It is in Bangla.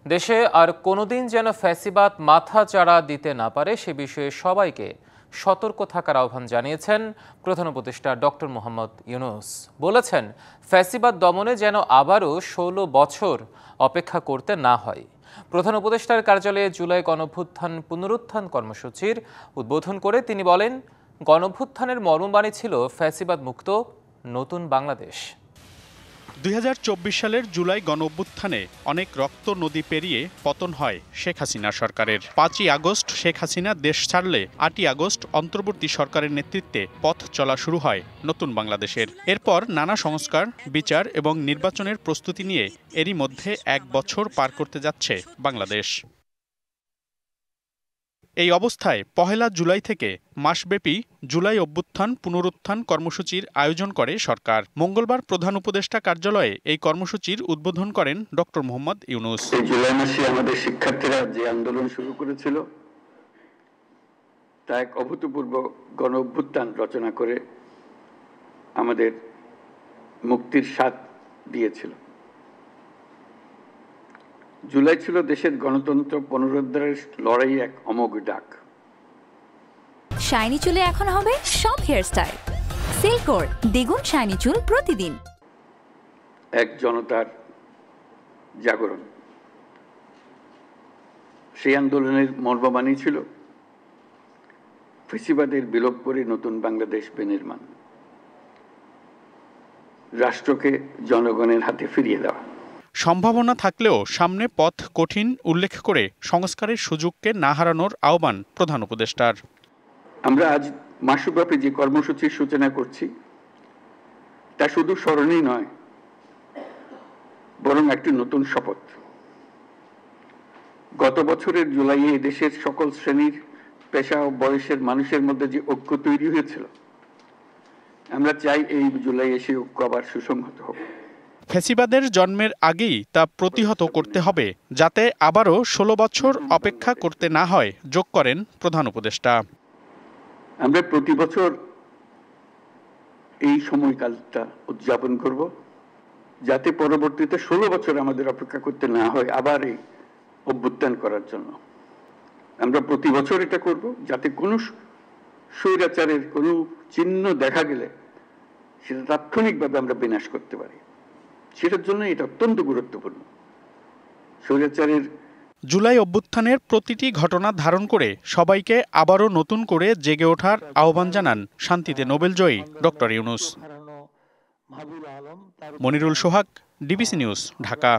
দেশে আর কোনোদিন যেন ফ্যাসিবাদ মাথাচাড়া দিতে না পারে সে বিষয়ে সবাইকে সতর্ক থাকার আহ্বান জানিয়েছেন প্রধান উপদেষ্টা ডক্টর মোহাম্মদ ইউনূস। বলেছেন, ফ্যাসিবাদ দমনে যেন আবারও ১৬ বছর অপেক্ষা করতে না হয়। প্রধান উপদেষ্টার কার্যালয়ে জুলাই গণঅভ্যুত্থান পুনরুত্থান কর্মসূচির উদ্বোধন করে তিনি বলেন, গণঅভ্যুত্থানের মর্মবাণী ছিল ফ্যাসিবাদ মুক্ত নতুন বাংলাদেশ। ২০২৪ সালের জুলাই গণঅভ্যুত্থানে অনেক রক্ত নদী পেরিয়ে পতন হয় শেখ হাসিনা সরকারের। ৫ই আগস্ট শেখ হাসিনা দেশ ছাড়লে ৮ই আগস্ট অন্তর্বর্তী সরকারের নেতৃত্বে পথ চলা শুরু হয় নতুন বাংলাদেশের। এরপর নানা সংস্কার, বিচার এবং নির্বাচনের প্রস্তুতি নিয়ে এরই মধ্যে ১ বছর পার করতে যাচ্ছে বাংলাদেশ। এই অবস্থায় পহেলা জুলাই থেকে মাসব্যাপী জুলাই অভ্যুত্থান পুনরুত্থান কর্মসূচির আয়োজন করে সরকার। মঙ্গলবার প্রধান উপদেষ্টা কার্যালয়ে এই কর্মসূচির উদ্বোধন করেন ডক্টর মোহাম্মদ ইউনূস। জুলাই মাসে আমাদের শিক্ষার্থীরা যে আন্দোলন শুরু করেছিল তা এক অভূতপূর্ব গণ অভ্যুত্থান রচনা করে আমাদের মুক্তির স্বাদ দিয়েছিল। জুলাই ছিল দেশের গণতন্ত্র পুনরুদ্ধারের লড়াই এক অমোঘ ডাক। শাইনি চুলে এখন হবে সব হেয়ারস্টাইল। সিল্কোর দ্বিগুণ শাইনি চুল প্রতিদিন। এক জনতার জাগরণ, সেই আন্দোলনের মর্মবাণী ছিল ফ্যাসিবাদের বিলোপ করে নতুন বাংলাদেশ বিনির্মাণ, রাষ্ট্রকে জনগণের হাতে ফিরিয়ে দেওয়া। সম্ভাবনা থাকলেও সামনে পথ কঠিন উল্লেখ করে সংস্কারের সুযোগকে না হারানোর আহ্বান প্রধান উপদেষ্টার। আমরা আজ মাসব্যাপী যে কর্মসূচির সূচনা করছি তা শুধু স্মরণই নয়, বরং একটি নতুন শপথ। গত বছরের জুলাইয়ে দেশের সকল শ্রেণীর, পেশা ও বয়সের মানুষের মধ্যে যে ঐক্য তৈরি হয়েছিল, আমরা চাই এই জুলাইয়ে সেই ঐক্য আবার সুসংহত হোক। ফ্যাসিবাদের জন্মের আগেই তা প্রতিহত করতে হবে, যাতে আবারও ১৬ বছর অপেক্ষা করতে না হয়, যোগ করেন প্রধান উপদেষ্টা। আমরা প্রতি বছর এই সময়কালটা উদযাপন করব, যাতে পরবর্তীতে ১৬ বছর আমাদের অপেক্ষা করতে না হয় আবার এই অভ্যুত্থান করার জন্য। আমরা প্রতি বছর এটা করব, যাতে কোনো স্বৈরাচারের কোনো চিহ্ন দেখা গেলে সেটা তাৎক্ষণিকভাবে আমরা বিনাশ করতে পারি। সেটার জন্য এটা অত্যন্ত গুরুত্বপূর্ণ। স্বৈরাচারের জুলাই অভ্যুত্থানের প্রতিটি ঘটনা ধারণ করে সবাইকে আবারও নতুন করে জেগে ওঠার আহ্বান জানান শান্তিতে নোবেলজয়ী ডক্টর ইউনূস। মনিরুল সোহাগ, ডিবিসি নিউজ, ঢাকা।